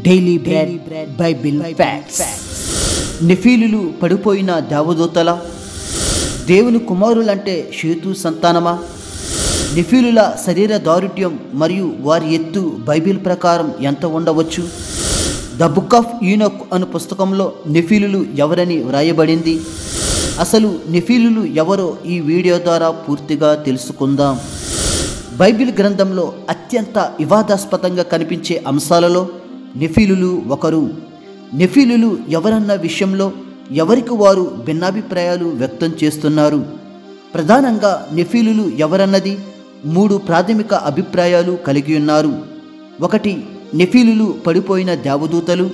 Daily bread Bible facts. నెఫీలులు పడిపోయిన దేవదూతల, దేవుని కుమారులంటే షేతు సంతానమా? నెఫీలుల శరీర దారుఢ్యం మరియు వారి ఎత్తు బైబిల్ ప్రకారం ఎంత ఉండవచ్చు? ద బుక్ ఆఫ్ ఈనోక్ అను పుస్తకంలో నెఫీలులు ఎవరని వ్రాయబడింది? అసలు నెఫీలులు ఎవరో ఈ వీడియో ద్వారా పూర్తిగా తెలుసుకుందాం. బైబిల్ గ్రంథంలో అత్యంత వివాదాస్పదంగా కనిపించే అంశాలలో నెఫీలులు ఒకరు. నెఫీలులు ఎవరన్న విషయంలో ఎవరికి వారు భిన్నాభిప్రాయాలు వ్యక్తం చేస్తున్నారు. ప్రధానంగా నెఫీలులు ఎవరన్నది 3 ప్రాథమిక అభిప్రాయాలు కలిగి ఉన్నారు. 1. నెఫీలులు పడిపోయిన దేవదూతలు.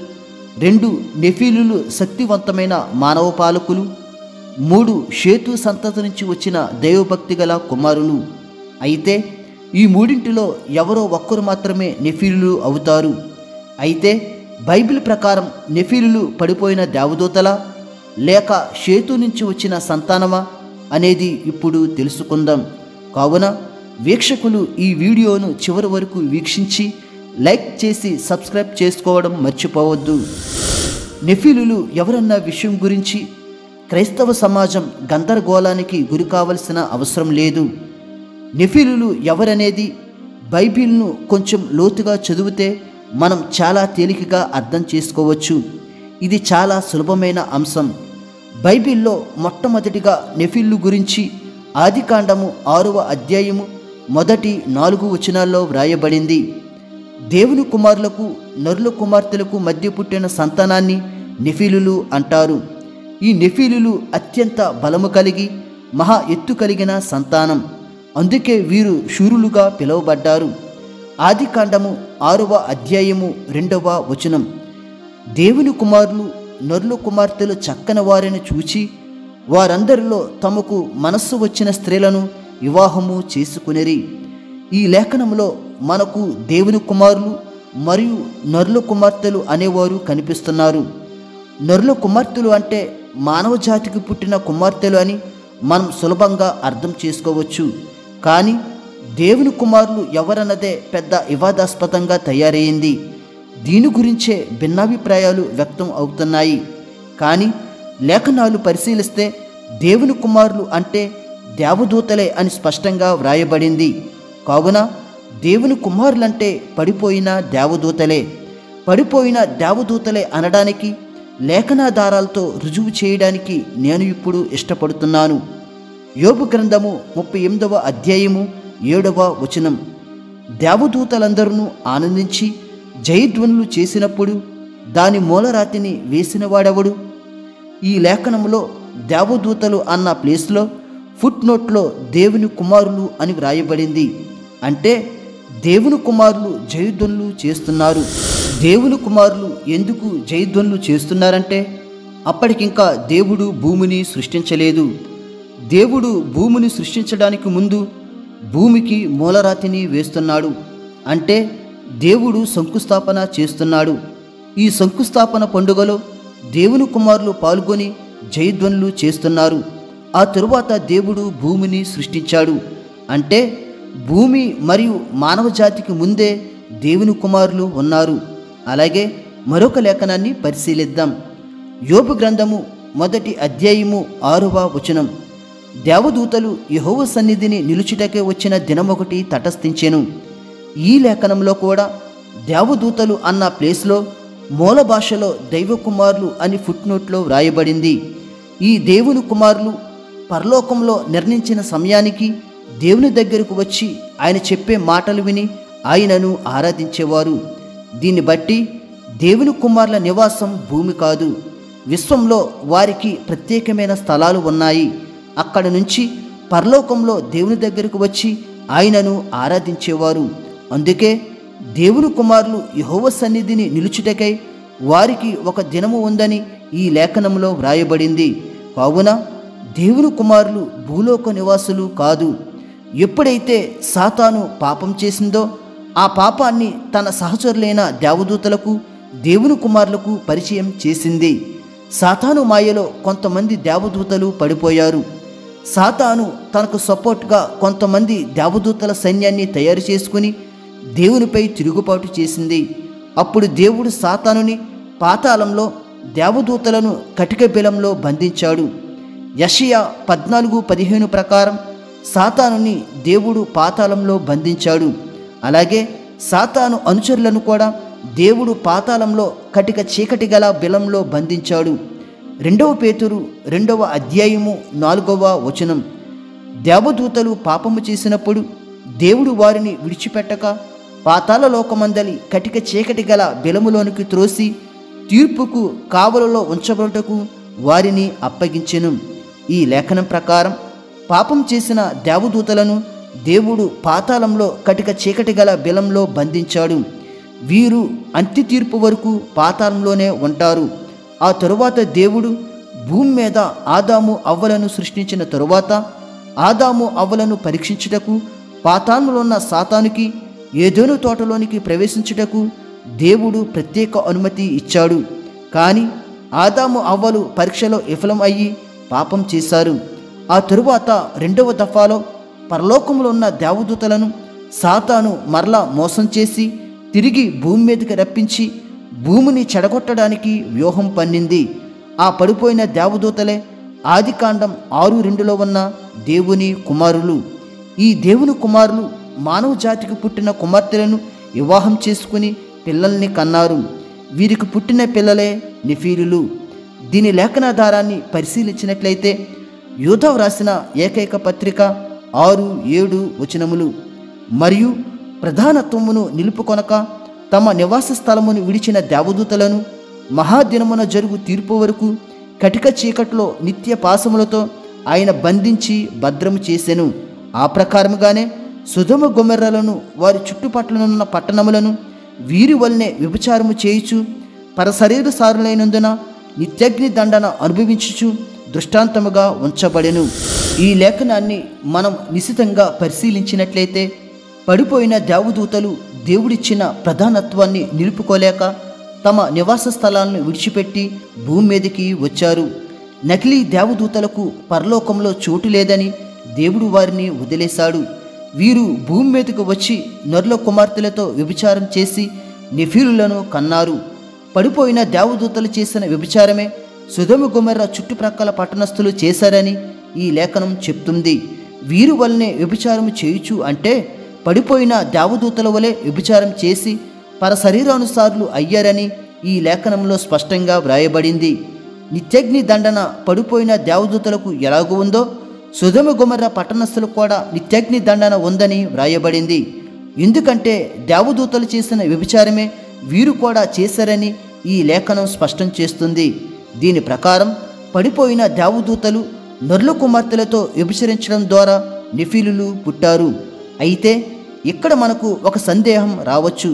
2. నెఫీలులు శక్తివంతమైన మానవ పాలకులు. 3. షేతు సంతతి నుంచి వచ్చిన దైవభక్తి గల కుమారులు. అయితే ఈ మూడింటిలో ఎవరో ఒక్కరు మాత్రమే నెఫీలులు అవుతారు. అయితే బైబిల్ ప్రకారం నెఫీలులు పడిపోయిన దేవదూతలా లేక షేతు నుంచి వచ్చిన సంతానమా అనేది ఇప్పుడు తెలుసుకుందాం. కావున వీక్షకులు ఈ వీడియోను చివరి వరకు వీక్షించి లైక్ చేసి సబ్స్క్రైబ్ చేసుకోవడం మర్చిపోవద్దు. నెఫీలులు ఎవరన్న విషయం గురించి క్రైస్తవ సమాజం గందరగోళానికి గురి కావలసిన అవసరం లేదు. నెఫీలులు ఎవరనేది బైబిల్ను కొంచెం లోతుగా చదివితే మనం చాలా తేలికగా అర్థం చేసుకోవచ్చు. ఇది చాలా సులభమైన అంశం. బైబిల్లో మొట్టమొదటిగా నెఫీలు గురించి ఆదికాండము 6వ అధ్యాయము మొదటి 4 వచనాల్లో వ్రాయబడింది. దేవుని కుమారులకు నరుల కుమార్తెలకు మధ్య పుట్టిన సంతానాన్ని నెఫీలులు అంటారు. ఈ నెఫీలులు అత్యంత బలము కలిగి మహా ఎత్తు కలిగిన సంతానం. అందుకే వీరు శూరులుగా పిలువబడ్డారు. ఆదికాండము 6వ అధ్యాయము 2వ వచనం, దేవుని కుమారులు నరుల కుమార్తెలు చక్కని వారిని చూచి వారందరిలో తమకు మనస్సు వచ్చిన స్త్రీలను వివాహము చేసుకునిరి. ఈ లేఖనంలో మనకు దేవుని కుమారులు మరియు నరుల కుమార్తెలు అనేవారు కనిపిస్తున్నారు. నరుల కుమార్తెలు అంటే మానవ జాతికి పుట్టిన కుమార్తెలు అని మనం సులభంగా అర్థం చేసుకోవచ్చు. కానీ దేవుని కుమారులు ఎవరన్నదే పెద్ద వివాదాస్పదంగా తయారైంది. దీని గురించే భిన్నాభిప్రాయాలు వ్యక్తం అవుతున్నాయి. కానీ లేఖనాలు పరిశీలిస్తే దేవుని కుమారులు అంటే దేవదూతలే అని స్పష్టంగా వ్రాయబడింది. కావున దేవుని కుమారులంటే పడిపోయిన దేవదూతలే. పడిపోయిన దేవదూతలే అనడానికి లేఖనాధారాలతో రుజువు చేయడానికి నేను ఇప్పుడు ఇష్టపడుతున్నాను. యోబు గ్రంథము 38వ అధ్యాయము 7వ వచనం, దేవదూతలందరూ ఆనందించి జయధ్వనులు చేసినప్పుడు దాని మూలరాతిని వేసినవాడెవడు? ఈ లేఖనంలో దేవదూతలు అన్న ప్లేస్లో ఫుట్ నోట్లో దేవుని కుమారులు అని వ్రాయబడింది. అంటే దేవుని కుమారులు జయధ్వనులు చేస్తున్నారు. దేవుని కుమారులు ఎందుకు జయధ్వనులు చేస్తున్నారంటే అప్పటికింకా దేవుడు భూమిని సృష్టించలేదు. దేవుడు భూమిని సృష్టించడానికి ముందు భూమికి మూలరాతిని వేస్తున్నాడు. అంటే దేవుడు శంకుస్థాపన చేస్తున్నాడు. ఈ శంకుస్థాపన పండుగలో దేవుని కుమారులు పాల్గొని జయధ్వనులు చేస్తున్నారు. ఆ తరువాత దేవుడు భూమిని సృష్టించాడు. అంటే భూమి మరియు మానవ జాతికి ముందే దేవుని కుమారులు ఉన్నారు. అలాగే మరొక లేఖనాన్ని పరిశీలిద్దాం. యోబు గ్రంథము 1వ అధ్యాయము 6వ వచనం, దేవదూతలు యెహోవా సన్నిధిని నిలుచుటకే వచ్చిన దినమొకటి తటస్థించెను. ఈ లేఖనంలో కూడా దేవదూతలు అన్న ప్లేస్లో మూల భాషలో దైవ కుమారులు అని ఫుట్ నోట్లో వ్రాయబడింది. ఈ దేవుని కుమారులు పరలోకంలో నిర్ణయించిన సమయానికి దేవుని దగ్గరకు వచ్చి ఆయన చెప్పే మాటలు విని ఆయనను ఆరాధించేవారు. దీన్ని బట్టి దేవుని కుమారుల నివాసం భూమి కాదు, విశ్వంలో వారికి ప్రత్యేకమైన స్థలాలు ఉన్నాయి. అక్కడ నుంచి పరలోకంలో దేవుని దగ్గరకు వచ్చి ఆయనను ఆరాధించేవారు. అందుకే దేవుని కుమారులు యెహోవా సన్నిధిని నిలుచుటకై వారికి ఒక దినము ఉందని ఈ లేఖనంలో వ్రాయబడింది. కావున దేవుని కుమారులు భూలోక నివాసులు కాదు. ఎప్పుడైతే సాతాను పాపం చేసిందో ఆ పాపాన్ని తన సహచరులైన దేవదూతలకు దేవుని కుమారులకు పరిచయం చేసింది. సాతాను మాయలో కొంతమంది దేవదూతలు పడిపోయారు. సాతాను తనకు సపోర్ట్గా కొంతమంది దేవదూతల సైన్యాన్ని తయారు చేసుకుని దేవునిపై తిరుగుబాటు చేసింది. అప్పుడు దేవుడు సాతానుని పాతాళంలో, దేవదూతలను కటిక బిలంలో బంధించాడు. యెషయా 14:15 ప్రకారం సాతానుని దేవుడు పాతాళంలో బంధించాడు. అలాగే సాతాను అనుచరులను కూడా దేవుడు పాతాళంలో కటిక చీకటి గల బిలంలో బంధించాడు. 2 పేతురు 2:4 దేవదూతలు పాపము చేసినప్పుడు దేవుడు వారిని విడిచిపెట్టక పాతాళ లోకమందలి కటిక చీకటి గల బిలములోనికి త్రోసి తీర్పుకు కావలలో ఉంచబడుటకు వారిని అప్పగించెను. ఈ లేఖనం ప్రకారం పాపం చేసిన దేవదూతలను దేవుడు పాతాళంలో కటిక చీకటి గల బిలంలో బంధించాడు. వీరు అంత్య తీర్పు వరకు పాతాళంలోనే ఉంటారు. ఆ తరువాత దేవుడు భూమి మీద ఆదాము అవ్వలను సృష్టించిన తరువాత ఆదాము అవ్వలను పరీక్షించుటకు పాతాళంలో ఉన్న సాతానుకి ఏదెను తోటలోనికి ప్రవేశించుటకు దేవుడు ప్రత్యేక అనుమతి ఇచ్చాడు. కానీ ఆదాము అవ్వలు పరీక్షలో విఫలం అయ్యి పాపం చేశారు. ఆ తరువాత 2వ దఫాలో పరలోకంలో ఉన్న దేవదూతలను సాతాను మరలా మోసం చేసి తిరిగి భూమి మీదకి రప్పించి భూమిని చెడగొట్టడానికి వ్యూహం పన్నింది. ఆ పడిపోయిన దేవదూతలే ఆదికాండం 6:2 ఉన్న దేవుని కుమారులు. ఈ దేవుని కుమారులు మానవ జాతికి పుట్టిన కుమార్తెలను వివాహం చేసుకుని పిల్లల్ని కన్నారు. వీరికి పుట్టిన పిల్లలే నెఫీలులు. దీని లేఖనాధారాన్ని పరిశీలించినట్లయితే యూదా వ్రాసిన ఏకైక పత్రిక 6-7 మరియు ప్రధానత్వమును నిలుపుకొనక తమ నివాస స్థలమును విడిచిన దేవదూతలను మహాదినమున జరుగు తీర్పు వరకు కటిక చీకట్లో నిత్య పాశములతో ఆయన బంధించి భద్రము చేసెను. ఆ ప్రకారముగానే సొదొమ గొమొర్రాలను వారి చుట్టుపట్లనున్న పట్టణములను వీరి వలనే వ్యభిచారము చేయుచు పరశరీర సారులైనందున నిత్యగ్ని దండన అనుభవించుచు దృష్టాంతముగా ఉంచబడెను. ఈ లేఖనాన్ని మనం నిశితంగా పరిశీలించినట్లయితే పడిపోయిన దేవదూతలు దేవుడిచ్చిన ప్రధానత్వాన్ని నిలుపుకోలేక తమ నివాస స్థలాలను విడిచిపెట్టి భూమి మీదకి వచ్చారు. నకిలీ దేవదూతలకు పరలోకంలో చోటు లేదని దేవుడు వారిని వదిలేశాడు. వీరు భూమి మీదకు వచ్చి నరుల కుమార్తెలతో వ్యభిచారం చేసి నెఫీలులను కన్నారు. పడిపోయిన దేవదూతలు చేసిన వ్యభిచారమే సొదొమ గొమొర్రా చుట్టుప్రక్కల పట్టణస్థులు చేశారని ఈ లేఖనం చెప్తుంది. వీరు వల్లనే వ్యభిచారం చేయుచు అంటే పడిపోయిన దేవదూతల వలె వ్యభిచారం చేసి పరశరీరానుసారులు అయ్యారని ఈ లేఖనంలో స్పష్టంగా వ్రాయబడింది. నిత్యగ్ని దండన పడిపోయిన దేవదూతలకు ఎలాగూ ఉందో సొదొమ గొమొర్రా పట్టణస్థులకు కూడా నిత్యగ్ని దండన ఉందని వ్రాయబడింది. ఎందుకంటే దేవదూతలు చేసిన వ్యభిచారమే వీరు కూడా చేశారని ఈ లేఖనం స్పష్టం చేస్తుంది. దీని ప్రకారం పడిపోయిన దేవదూతలు నరుల కుమార్తెలతో వ్యభిచరించడం ద్వారా నెఫీలులు పుట్టారు. అయితే ఇక్కడ మనకు ఒక సందేహం రావచ్చు.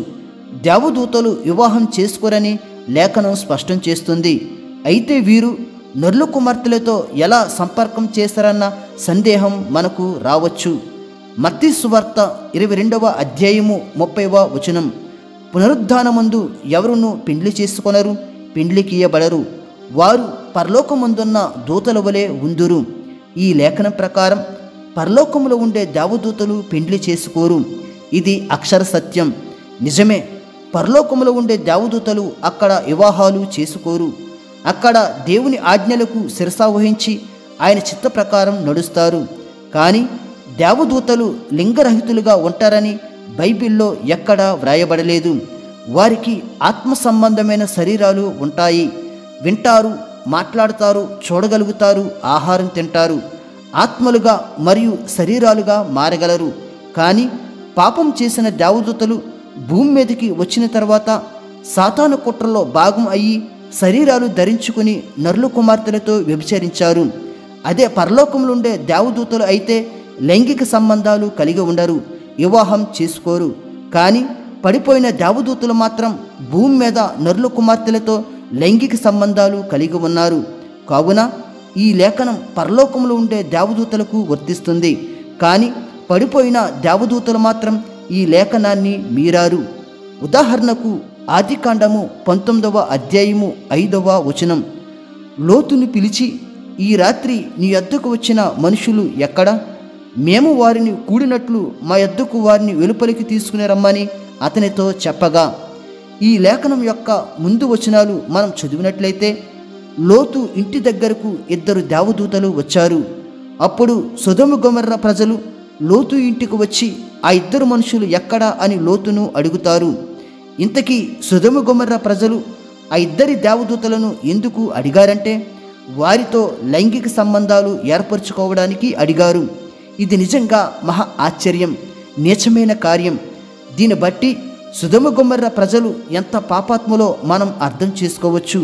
దేవదూతలు వివాహం చేసుకోరని లేఖనం స్పష్టం చేస్తుంది. అయితే వీరు నరుల కుమార్తెలతో ఎలా సంపర్కం చేశారన్న సందేహం మనకు రావచ్చు. మత్తయి సువార్త 22:30 పునరుద్ధానమందు ఎవరును పెండ్లి చేసుకొనరు, పెండ్లికియ్యబడరు, వారు పరలోకమందున్న దూతల వలె ఉందురు. ఈ లేఖనం ప్రకారం పరలోకములో ఉండే దేవదూతలు పెండ్లి చేసుకోరు. ఇది అక్షర సత్యం, నిజమే. పరలోకములో ఉండే దేవదూతలు అక్కడ వివాహాలు చేసుకోరు. అక్కడ దేవుని ఆజ్ఞలకు శిరసావహించి ఆయన చిత్త ప్రకారం నడుస్తారు. కానీ దేవదూతలు లింగరహితులుగా ఉంటారని బైబిల్లో ఎక్కడా వ్రాయబడలేదు. వారికి ఆత్మ సంబంధమైన శరీరాలు ఉంటాయి. వింటారు, మాట్లాడతారు, చూడగలుగుతారు, ఆహారం తింటారు. ఆత్మలుగా మరియు శరీరాలుగా మారగలరు. కానీ పాపం చేసిన దేవదూతలు భూమి మీదకి వచ్చిన తర్వాత సాతాను కుట్రలో భాగం అయ్యి శరీరాలు ధరించుకుని నరుల కుమార్తెలతో వ్యభిచరించారు. అదే పరలోకంలో ఉండే దేవదూతలు అయితే లైంగిక సంబంధాలు కలిగి ఉండరు, వివాహం చేసుకోరు. కానీ పడిపోయిన దేవదూతలు మాత్రం భూమి మీద నరుల కుమార్తెలతో లైంగిక సంబంధాలు కలిగి ఉన్నారు. కావున ఈ లేఖనం పరలోకంలో ఉండే దేవదూతలకు వర్తిస్తుంది. కానీ పడిపోయిన దేవదూతలు మాత్రం ఈ లేఖనాన్ని మీరారు. ఉదాహరణకు ఆదికాండము 19:5 లోతును పిలిచి, ఈ రాత్రి నీ యొద్దకు వచ్చిన మనుషులు ఎక్కడ? మేము వారిని కూడినట్లు మా యొద్దకు వారిని వెలుపలికి తీసుకుని రమ్మని అతనితో చెప్పగా, ఈ లేఖనం యొక్క ముందు వచనాలు మనం చదివినట్లయితే, లోతు ఇంటి దగ్గరకు 2 దేవదూతలు వచ్చారు. అప్పుడు సొదొమ గొమొర్రా ప్రజలు లోతు ఇంటికి వచ్చి ఆ 2 మనుషులు ఎక్కడా అని లోతును అడుగుతారు. ఇంతకీ సొదొమ గొమొర్రా ప్రజలు ఆ 2 దేవదూతలను ఎందుకు అడిగారంటే, వారితో లైంగిక సంబంధాలు ఏర్పరచుకోవడానికి అడిగారు. ఇది నిజంగా మహా ఆశ్చర్యం, నీచమైన కార్యం. దీన్ని బట్టి సొదొమ గొమొర్రా ప్రజలు ఎంత పాపాత్ములో మనం అర్థం చేసుకోవచ్చు.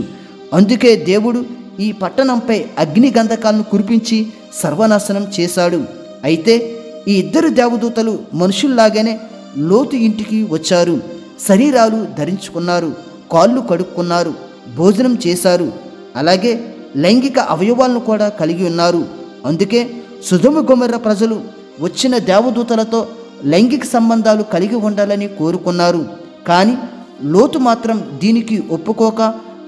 అందుకే దేవుడు ఈ పట్టణంపై అగ్ని గంధకాలను కురిపించి సర్వనాశనం చేశాడు. అయితే ఈ 2 దేవదూతలు మనుషుల్లాగానే లోతు ఇంటికి వచ్చారు. శరీరాలు ధరించుకున్నారు, కాళ్ళు కడుక్కున్నారు, భోజనం చేశారు, అలాగే లైంగిక అవయవాలను కూడా కలిగి ఉన్నారు. అందుకే సొదొమ గొమొర్రా ప్రజలు వచ్చిన దేవదూతలతో లైంగిక సంబంధాలు కలిగి ఉండాలని కోరుకున్నారు. కానీ లోతు మాత్రం దీనికి ఒప్పుకోక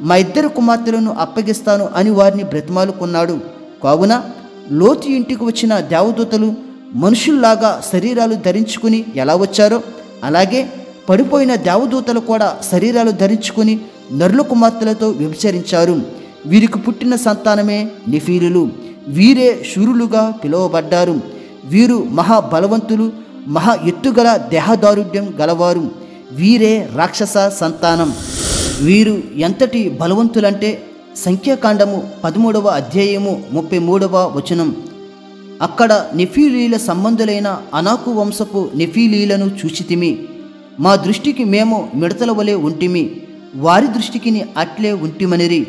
మా 2 కుమార్తెలను అప్పగిస్తాను అని వారిని బ్రతిమాలుకున్నాడు. కావున లోతు ఇంటికి వచ్చిన దేవదూతలు మనుషుల్లాగా శరీరాలు ధరించుకుని ఎలా వచ్చారో, అలాగే పడిపోయిన దేవదూతలు కూడా శరీరాలు ధరించుకుని నరుల కుమార్తెలతో వ్యభిచరించారు. వీరికి పుట్టిన సంతానమే నెఫీలులు. వీరే శూరులుగా పిలువబడ్డారు. వీరు మహాబలవంతులు, మహా ఎత్తుగల దేహదారుఢ్యం గలవారు. వీరే రాక్షస సంతానం. వీరు ఎంతటి బలవంతులంటే సంఖ్యాకాండము 13వ అధ్యాయము 33వ వచనం. అక్కడ నెఫీలీల సంబంధులైన అనాకు వంశపు నెఫీలీలను చూచితిమి. మా దృష్టికి మేము మిడతల వలె ఉంటిమి, వారి దృష్టికి అట్లే ఉంటిమనిరి.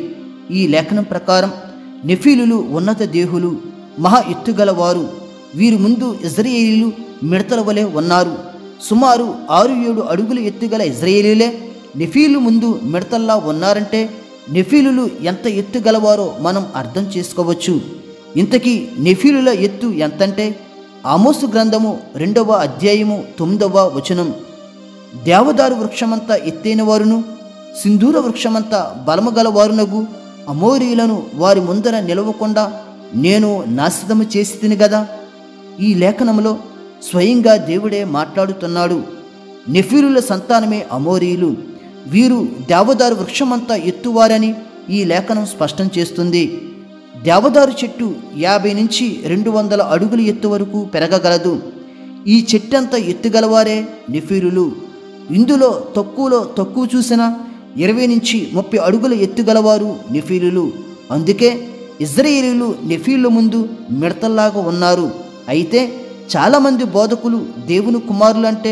ఈ లేఖనం ప్రకారం నెఫీలులు ఉన్నత దేహులు, మహా ఎత్తుగలవారు. వీరి ముందు ఇజ్రాయేలీలు మిడతల వలె ఉన్నారు. సుమారు 6-7 అడుగుల ఎత్తుగల ఇజ్రాయేలీలే నెఫీలు ముందు మిడతల్లా ఉన్నారంటే నెఫీలులు ఎంత ఎత్తుగలవారో మనం అర్థం చేసుకోవచ్చు. ఇంతకీ నెఫీలుల ఎత్తు ఎంతంటే, ఆమోసు గ్రంథము 2వ అధ్యాయము 9వ వచనం, దేవదారు వృక్షమంతా ఎత్తైన వారును సింధూర వృక్షమంతా బలమగలవారునగు అమోరీలను వారి ముందర నిలవకుండా నేను నాశనము చేసి తిని గదా. ఈ లేఖనంలో స్వయంగా దేవుడే మాట్లాడుతున్నాడు. నెఫీలుల సంతానమే అమోరీలు. వీరు దేవదారు వృక్షమంతా ఎత్తువారని ఈ లేఖనం స్పష్టం చేస్తుంది. దేవదారు చెట్టు 50 నుంచి 200 అడుగుల ఎత్తు వరకు పెరగగలదు. ఈ చెట్టంతా ఎత్తుగలవారే నెఫీలులు. ఇందులో తక్కువలో తక్కువ చూసిన 20 నుంచి 30 అడుగుల ఎత్తుగలవారు నెఫీలులు. అందుకే ఇజ్రాయేలీలు నెఫీలుల ముందు మిడతల్లాగా ఉన్నారు. అయితే చాలామంది బోధకులు దేవుని కుమారులంటే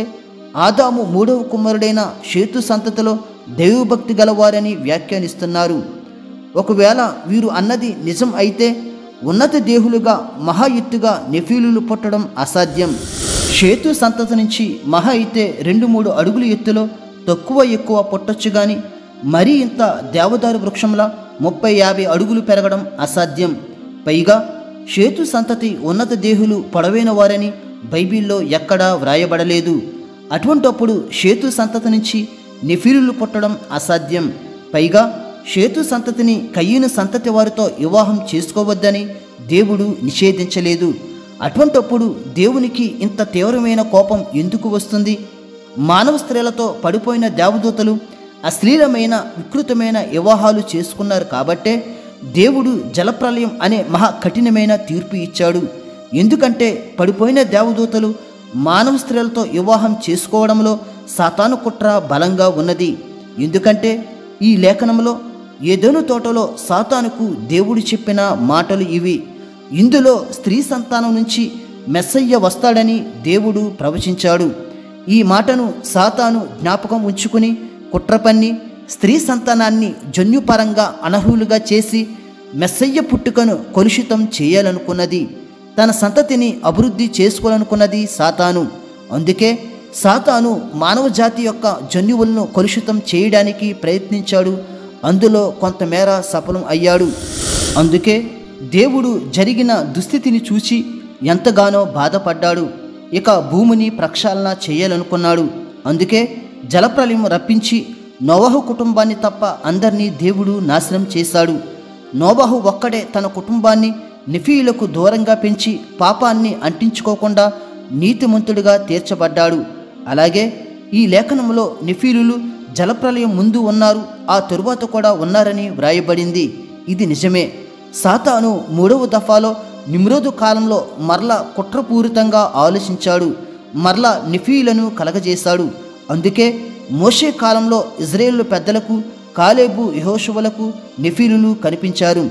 ఆదాము 3వ కుమారుడైన షేతు సంతతిలో దైవభక్తి గలవారని వ్యాఖ్యానిస్తున్నారు. ఒకవేళ వీరు అన్నది నిజం అయితే ఉన్నత దేహులుగా మహా ఎత్తుగా నెఫీలులు పుట్టడం అసాధ్యం. షేతు సంతతి నుంచి మహా అయితే 2-3 అడుగుల ఎత్తులో తక్కువ ఎక్కువ పుట్టొచ్చు గాని మరీ ఇంత దేవదారు వృక్షంలా 30-50 అడుగులు పెరగడం అసాధ్యం. పైగా షేతు సంతతి ఉన్నత దేహులు పొడవైన వారని బైబిల్లో ఎక్కడా వ్రాయబడలేదు. అటువంటప్పుడు షేతు సంతతి నుంచి నెఫీలులు పుట్టడం అసాధ్యం. పైగా షేతు సంతతిని కయీను సంతతి వారితో వివాహం చేసుకోవద్దని దేవుడు నిషేధించలేదు. అటువంటప్పుడు దేవునికి ఇంత తీవ్రమైన కోపం ఎందుకు వస్తుంది? మానవ స్త్రీలతో పడిపోయిన దేవదూతలు అశ్లీలమైన వికృతమైన వివాహాలు చేసుకున్నారు కాబట్టే దేవుడు జలప్రలయం అనే మహా కఠినమైన తీర్పు ఇచ్చాడు. ఎందుకంటే పడిపోయిన దేవదూతలు మానవ స్త్రీలతో వివాహం చేసుకోవడంలో సాతాను కుట్ర బలంగా ఉన్నది. ఎందుకంటే ఈ లేఖనంలో ఏదెను తోటలో సాతానుకు దేవుడు చెప్పిన మాటలు ఇవి. ఇందులో స్త్రీ సంతానం నుంచి మెస్సయ్య వస్తాడని దేవుడు ప్రవచించాడు. ఈ మాటను సాతాను జ్ఞాపకం ఉంచుకుని కుట్రపన్ని స్త్రీ సంతానాన్ని జన్యుపరంగా అనర్హులుగా చేసి మెస్సయ్య పుట్టుకను కలుషితం చేయాలనుకున్నది. తన సంతతిని అభివృద్ధి చేసుకోవాలనుకున్నది సాతాను. అందుకే సాతాను మానవ జాతి యొక్క జన్యువులను కలుషితం చేయడానికి ప్రయత్నించాడు. అందులో కొంతమేర సఫలం అయ్యాడు. అందుకే దేవుడు జరిగిన దుస్థితిని చూసి ఎంతగానో బాధపడ్డాడు. ఇక భూమిని ప్రక్షాళన చేయాలనుకున్నాడు. అందుకే జలప్రలయం రప్పించి నోవహు కుటుంబాన్ని తప్ప అందరినీ దేవుడు నాశనం చేశాడు. నోవహు ఒక్కడే తన కుటుంబాన్ని నెఫీయులకు దూరంగా పెంచి పాపాన్ని అంటించుకోకుండా నీతిమంతుడిగా తీర్చబడ్డాడు. అలాగే ఈ లేఖనంలో నెఫీలులు జలప్రలయం ముందు ఉన్నారు, ఆ తరువాత కూడా ఉన్నారని వ్రాయబడింది. ఇది నిజమే. సాతాను 3వ దఫాలో నిమ్రోదు కాలంలో మరలా కుట్రపూరితంగా ఆలోచించాడు, మరలా నెఫీలను కలగజేశాడు. అందుకే మోషే కాలంలో ఇజ్రాయేలు పెద్దలకు కాలేబు యెహోషువలకు నెఫీలులు కనిపించారు.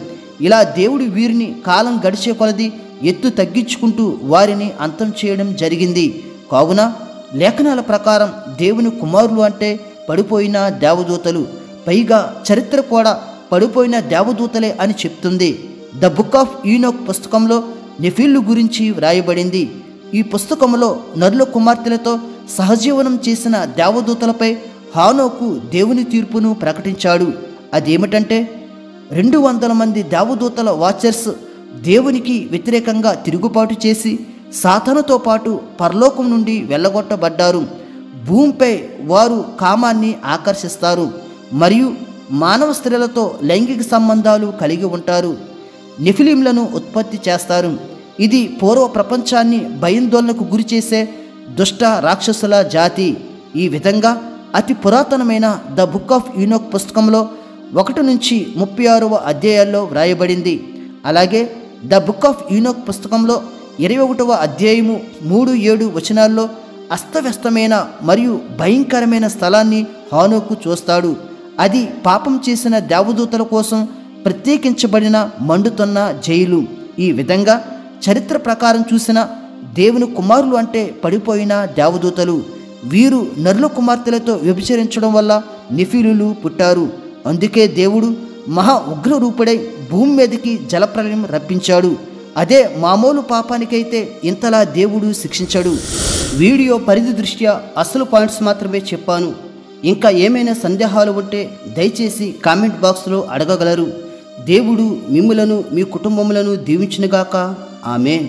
ఇలా దేవుడు వీరిని కాలం గడిచే కొలది ఎత్తు తగ్గించుకుంటూ వారిని అంతం చేయడం జరిగింది. కావున లేఖనాల ప్రకారం దేవుని కుమారులు అంటే పడిపోయిన దేవదూతలు, పైగా చరిత్ర కూడా పడిపోయిన దేవదూతలే అని చెప్తుంది. ద బుక్ ఆఫ్ ఈనోక్ పుస్తకంలో నెఫీళ్ళు గురించి వ్రాయబడింది. ఈ పుస్తకంలో నరుల కుమార్తెలతో సహజీవనం చేసిన దేవదూతలపై హానోకు దేవుని తీర్పును ప్రకటించాడు. అదేమిటంటే 200 మంది దేవదూతల వాచర్స్ దేవునికి వ్యతిరేకంగా తిరుగుబాటు చేసి సాతానుతో పాటు పరలోకం నుండి వెళ్ళగొట్టబడ్డారు. భూమిపై వారు కామాన్ని ఆకర్షిస్తారు మరియు మానవ స్త్రీలతో లైంగిక సంబంధాలు కలిగి ఉంటారు. నెఫిలీంలను ఉత్పత్తి చేస్తారు. ఇది పూర్వ ప్రపంచాన్ని భయాందోళనకు గురి చేసే దుష్ట రాక్షసుల జాతి. ఈ విధంగా అతి పురాతనమైన ద బుక్ ఆఫ్ ఈనోక్ పుస్తకంలో 1 నుంచి 36వ అధ్యాయాల్లో వ్రాయబడింది. అలాగే ద బుక్ ఆఫ్ ఈనోక్ పుస్తకంలో 21వ అధ్యాయము 3-7 వచనాల్లో అస్తవ్యస్తమైన మరియు భయంకరమైన స్థలాన్ని హానోకు చూస్తాడు. అది పాపం చేసిన దేవదూతల కోసం ప్రత్యేకించబడిన మండుతున్న జైలు. ఈ విధంగా చరిత్ర ప్రకారం చూసిన దేవుని కుమారులు అంటే పడిపోయిన దేవదూతలు. వీరు నరుల కుమార్తెలతో వ్యభిచరించడం వల్ల నెఫీలులు పుట్టారు. అందుకే దేవుడు మహా ఉగ్రరూపుడై భూమి మీదకి జలప్రలయం రప్పించాడు. అదే మామూలు పాపానికైతే ఇంతలా దేవుడు శిక్షించాడు. వీడియో పరిధి దృష్ట్యా అసలు పాయింట్స్ మాత్రమే చెప్పాను. ఇంకా ఏమైనా సందేహాలు ఉంటే దయచేసి కామెంట్ బాక్స్లో అడగగలరు. దేవుడు మిమ్ములను మీ కుటుంబములను దీవించునుగాక. ఆమేన్.